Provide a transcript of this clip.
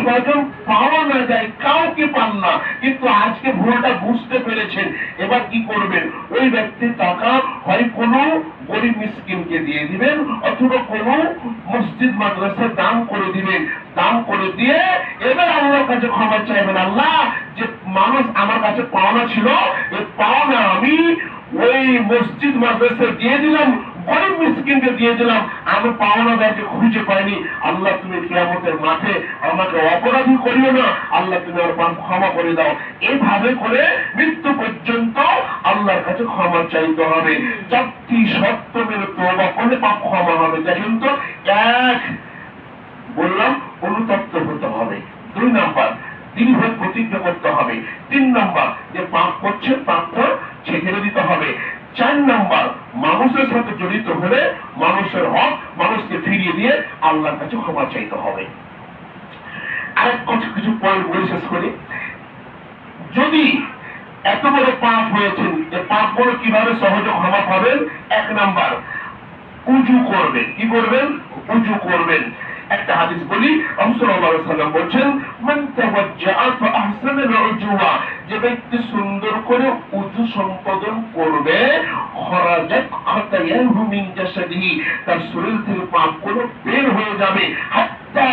স্বজন পাওয়া না যায়, কাউকে পান না, কিন্তু আজকে ভুলটা বুঝতে পেরেছেন। এবার কি করবেন? ওই ব্যক্তির টাকা হয় কোনো গরিব মিসকিনকে দিয়ে দিবেন, অথবা কোনো মসজিদ মাদ্রাসায় দান করে দিবেন। দান করে দিয়ে এবার আল্লাহর কাছে ক্ষমা চাইবেন, আল্লাহ যে মানুষ আমার কাছে পাওনা ছিল, এই পাওনা আমি ওই মসজিদ মাদ্রাসায় দিয়ে দিলাম, গরিব মিসকিনকে দিয়ে দিলাম, আমি পাওনাদারকে খুঁজে পাইনি। আল্লাহ তুমি কিয়ামতের মাঠে আমাকে অপরাধী করিও না, আল্লাহ তুমি আমার পাপ ক্ষমা করে দাও। এইভাবে করে মৃত্যু পর্যন্ত আল্লাহর কাছে ক্ষমা চাইতে হবে। চারটি শর্ত মেনে তওবা করলে পাপ ক্ষমা হবে। দেখেন তো, এক বললাম অনুতপ্ত হতে হবে, 2 নাম্বার দীর্ঘ প্রতিজ্ঞা করতে হবে, 3 নাম্বার যে পাপ করছে পাপটা ছেড়ে দিতে হবে, 4 নাম্বার মানুষের সাথে জড়িত হলে মানুষের হক মানুষকে ফিরিয়ে দিয়ে আল্লাহর কাছে ক্ষমা চাইতে হবে। আরেক কিছু পয়েন্ট বলে শেষ করি। যদি এত বড় পাপ হয়েছেন, যে পাপগুলো কিভাবে সহজে ক্ষমা পাবেন? 1 নাম্বার উজু করবেন। কি করবেন? উজু করবেন। একটা হাদিস বলি, রাসূল সাল্লাল্লাহু আলাইহি ওয়াসাল্লাম বলেন, মান তাওয়াজ্জাআ ফাআহসানা আল-উজুওয়া, যে ব্যক্তি সুন্দর করে উজু সম্পাদন করবে, খরাজাত খাতায়াহু মিন জাসাদিহি, তার শরীর থেকে পাপগুলো বের হয়ে যাবে, হাত্তা